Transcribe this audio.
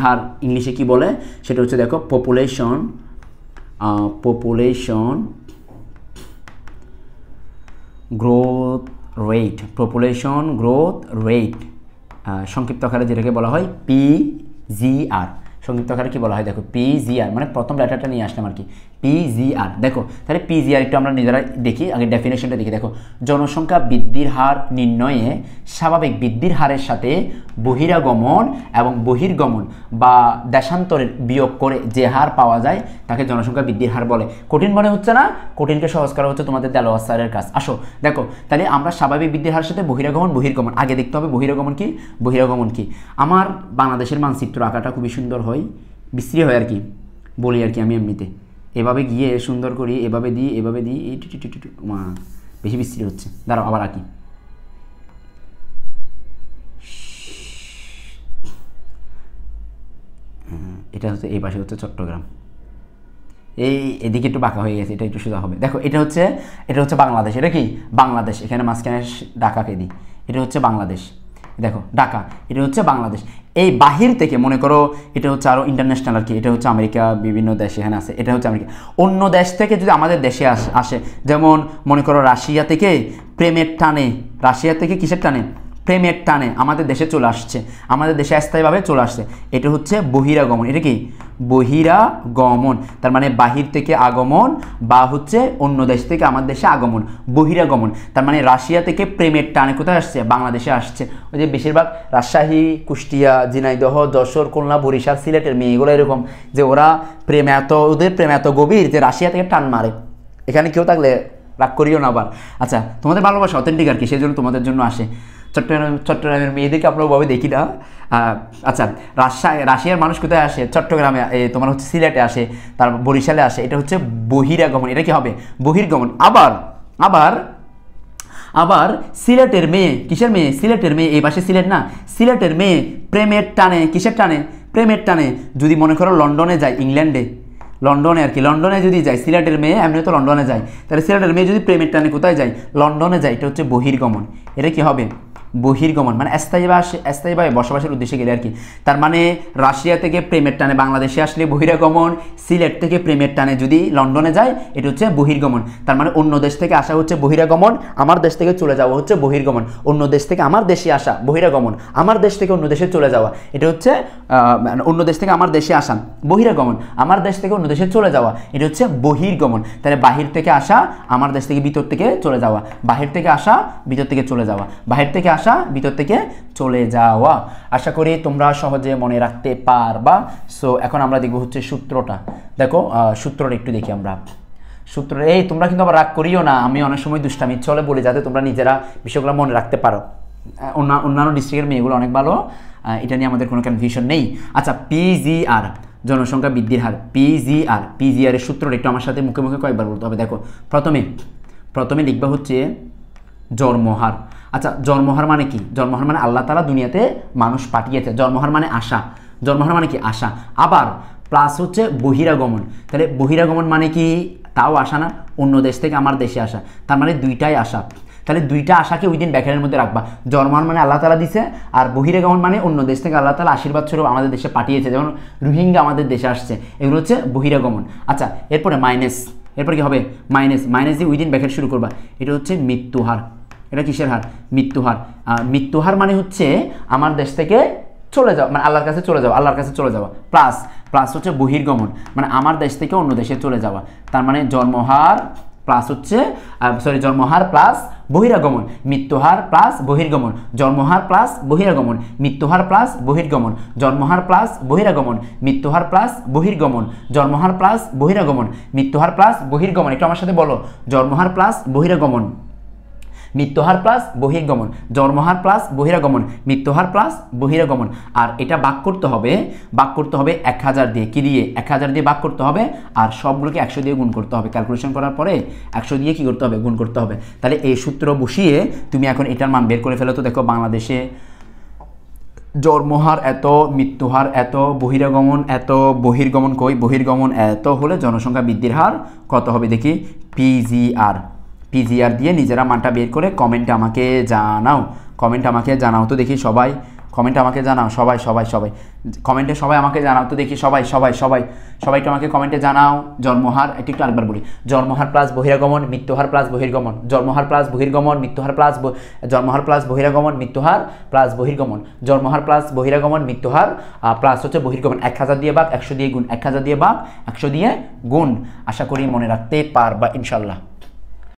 হার ইংলিশে কি বলে সেটা হচ্ছে দেখো population growth rate, population growth rate, সংক্ষিপ্ত আকারে যেটাকে বলা হয় পিজিআর। সংক্ষিপ্ত আকারে কি বলা হয় দেখো পিজিআর, মানে প্রথম লেটারটা নিয়ে আসলাম আর কি, পিজিআর। দেখো তাহলে পিজিআর একটু আমরা নিজেরা দেখি, আগে ডেফিনেশনটা দেখি। দেখো জনসংখ্যা বৃদ্ধির হার নির্ণয়ে স্বাভাবিক বৃদ্ধির হারের সাথে বহিরাগমন এবং বহির্গমন বা দেশান্তরের বিয়োগ করে যে হার পাওয়া যায় তাকে জনসংখ্যা বৃদ্ধির হার বলে। কঠিন মনে হচ্ছে না? কঠিনকে সহজ করা হচ্ছে তোমাদের দেলোয়ার স্যারের কাজ। আসো দেখো তাহলে আমরা স্বাভাবিক বৃদ্ধির হারের সাথে বহিরাগমন বহির্গমন, আগে দেখতে হবে বহিরাগমন কি বহিরাগমন কি। আমার বাংলাদেশের মানচিত্র আঁকাটা খুবই সুন্দর হয়, বিশ্রী হয় আর কি, বলি আর কি আমি এমনিতে, এভাবে গিয়ে সুন্দর করি, এভাবে দিই এই বেশি বিশ্রী হচ্ছে, দাঁড়াও আবার আঁকি। এটা হচ্ছে এই পাশে হচ্ছে চট্টগ্রাম, এদিকে একটু বাঁকা হয়ে গেছে, এটা একটু সোজা হবে। দেখো এটা হচ্ছে বাংলাদেশ, এটা কি বাংলাদেশ, এখানে মাঝখানে ঢাকাকে দিই, এটা হচ্ছে বাংলাদেশ, দেখো ঢাকা, এটা হচ্ছে বাংলাদেশ। এই বাহির থেকে মনে করো এটা হচ্ছে আরও ইন্টারন্যাশনাল আর কি, এটা হচ্ছে আমেরিকা, বিভিন্ন দেশ এখানে আছে, এটা হচ্ছে আমেরিকা। অন্য দেশ থেকে যদি আমাদের দেশে আসে, যেমন মনে করো রাশিয়া থেকে প্রেমের টানে, রাশিয়া থেকে কিসের টানে? প্রেমের টানে আমাদের দেশে চলে আসছে, আমাদের দেশে স্থায়ীভাবে চলে আসছে, এটা হচ্ছে বহিরাগমন। এটা কি বহিরাগমন, তার মানে বাহির থেকে আগমন বা হচ্ছে অন্য দেশ থেকে আমার দেশে আগমন, বহিরাগমন। তার মানে রাশিয়া থেকে প্রেমের টানে কোথায় আসছে? বাংলাদেশে আসছে। ওই যে বেশিরভাগ রাজশাহী, কুষ্টিয়া, ঝিনাইদহ, যশোর, খুলনা, বরিশাল, সিলেটের মেয়েগুলো এরকম যে ওরা ওদের প্রেম এত গভীর যে রাশিয়া থেকে টান মারে। এখানে কেউ থাকলে রাগ করিও না আবার। আচ্ছা তোমাদের ভালোবাসা অথেন্টিক আর কি, সেই জন্য তোমাদের জন্য আসে। চট্টগ্রামের মেয়েদেরকে আমরা ওভাবে দেখি না। আচ্ছা রাশিয়ার মানুষ কোথায় আসে? চট্টগ্রামে, তোমার হচ্ছে সিলেটে আসে, তারপর বরিশালে আসে, এটা হচ্ছে বহিরাগমন। এটা কি হবে? বহির্গমন। আবার সিলেটের মেয়ে, কিসের মেয়ে? সিলেটের মেয়ে, এই পাশে সিলেট না, সিলেটের মেয়ে প্রেমের টানে, কিসের টানে? প্রেমের টানে যদি মনে করো লন্ডনে যায়, ইংল্যান্ডে, লন্ডনে আর কি, লন্ডনে যদি যায় সিলেটের মেয়ে, এমনি তো লন্ডনে যায়, তাহলে সিলেটের মেয়ে যদি প্রেমের টানে কোথায় যায়? লন্ডনে যায়, এটা হচ্ছে বহির্গমন। এটা কি হবে? বহির্গমন, মানে স্থায়ীভাবে বসবাসের উদ্দেশ্যে গেলে আর কি। তার মানে রাশিয়া থেকে প্রেমের টানে বাংলাদেশে আসলে বহিরাগমন, সিলেট থেকে প্রেমের টানে যদি লন্ডনে যায় এটা হচ্ছে বহির্গমন। তার মানে অন্য দেশ থেকে আসা হচ্ছে বহিরাগমন, আমার দেশ থেকে চলে যাওয়া হচ্ছে বহির্গমন। অন্য দেশ থেকে আমার দেশে আসা বহিরাগমন, আমার দেশ থেকে অন্য দেশে চলে যাওয়া এটা হচ্ছে অন্য দেশ থেকে আমার দেশে আসা বহিরাগমন, আমার দেশ থেকে অন্য দেশে চলে যাওয়া এটা হচ্ছে বহির্গমন। তাহলে বাহির থেকে আসা, আমার দেশ থেকে ভিতর থেকে চলে যাওয়া, বাহির থেকে আসা ভিতর থেকে চলে যাওয়া, বাহির থেকে আসা ভিতর থেকে চলে যাওয়া। আশা করি তোমরা সহজে মনে রাখতে পারবা। সো এখন আমরা দেখব হচ্ছে সূত্রটা। দেখো সূত্রটা একটু দেখি আমরা। সূত্র, তোমরা কিন্তু আবার রাগ করিও না, আমি অনেক সময় দুষ্টামি চলে বলি যাতে তোমরা নিজেরা বিষয়গুলো মনে রাখতে পারো। অন্যান্য ডিস্ট্রিক্টের মেয়েগুলো অনেক ভালো, এটা নিয়ে আমাদের কোনো কনফিউশন নেই। আচ্ছা পিজিআর, জনসংখ্যা বৃদ্ধির হার, পিজিআর এর সূত্রটা একটু আমার সাথে মুখে মুখে কয়েকবার বলতে হবে। দেখো প্রথমে লিখবা হচ্ছে জন্মহার। আচ্ছা জন্মহার মানে কি? জন্মহার মানে আল্লাহ তাআলা দুনিয়াতে মানুষ পাঠিয়েছে, জন্মহার মানে আশা, জন্মহার মানে কি? আশা। আবার প্লাস হচ্ছে বহিরাগমন, তাহলে বহিরাগমন মানে কি? তাও আসা না, অন্য দেশ থেকে আমার দেশে আসা, তার মানে দুইটাই আসা। তাহলে দুইটা আশাকে ওই দিন ব্যাখ্যার মধ্যে রাখবা। জন্মহার মানে আল্লাহ তাআলা দিছে, আর বহিরাগমন মানে অন্য দেশ থেকে আল্লাহ তাআলা আশীর্বাদ স্বরূপ আমাদের দেশে পাঠিয়েছে, যেমন রোহিঙ্গা আমাদের দেশে আসছে, এগুলো হচ্ছে বহিরাগমন। আচ্ছা এরপরে মাইনাস, এরপর কি হবে? মাইনাস দিয়ে ওই দিন ব্যাখ্যা শুরু করবা। এটা হচ্ছে মৃত্যুহার। এটা কিসের হার? মৃত্যুহার। মৃত্যুহার মানে হচ্ছে আমার দেশ থেকে চলে যাওয়া, মানে আল্লাহর কাছে চলে যাওয়া, আল্লাহর কাছে চলে যাওয়া। প্লাস হচ্ছে বহির্গমন, মানে আমার দেশ থেকে অন্য দেশে চলে যাওয়া। তার মানে জন্মহার প্লাস হচ্ছে জন্মহার প্লাস বহিরাগমন, মৃত্যুহার প্লাস বহির্গমন, জন্মহার প্লাস বহিরাগমন, মৃত্যুহার প্লাস বহির্গমন, জন্মহার প্লাস বহিরাগমন, মৃত্যুহার প্লাস বহির্গমন, জন্মহার প্লাস বহিরাগমন, মৃত্যুহার প্লাস বহির্গমন। একটু আমার সাথে বলো, জন্মহার প্লাস বহিরাগমন, মৃত্যুহার প্লাস বহির্গমন, জন্মহার প্লাস বহিরাগমন, মৃত্যুহার প্লাস বহিরাগমন। আর এটা ভাগ করতে হবে 1000 দিয়ে। কি দিয়ে? 1000 দিয়ে ভাগ করতে হবে, আর সবগুলোকে 100 দিয়ে গুণ করতে হবে। ক্যালকুলেশন করার পরে 100 দিয়ে কি করতে হবে? গুণ করতে হবে। তাহলে এই সূত্র বসিয়ে তুমি এখন এটার মান বের করে ফেলো তো। দেখো বাংলাদেশে জন্মহার এত, মৃত্যুহার এত, বহিরাগমন এত, বহির্গমন কই? বহির্গমন এত হলে জনসংখ্যা বৃদ্ধির হার কত হবে দেখি? পিজিআর দিয়ে নিজেরা মানটা বের করে কমেন্টে আমাকে জানাও তো দেখি সবাই কমেন্টে আমাকে জানাও সবাই সবাই সবাই কমেন্টে সবাই আমাকে জানাও তো দেখি সবাই সবাই সবাই সবাইকে আমাকে কমেন্টে জানাও জন্মহার একটু একটু আরেকবার বলি জন্মহার প্লাস বহিরাগমন মৃত্যুহার প্লাস বহির্গমন জন্মহার প্লাস বহির্গমন মৃত্যুহার প্লাস জন্মহার প্লাস বহিরাগমন মৃত্যুহার প্লাস বহির্গমন জন্মহার প্লাস বহিরাগমন মৃত্যুহার প্লাস হচ্ছে বহির্গমন 1000 দিয়ে ভাগ 100 দিয়ে গুণ 1000 দিয়ে ভাগ 100 দিয়ে গুণ আশা করি মনে রাখতে পারবা ইনশাল্লাহ।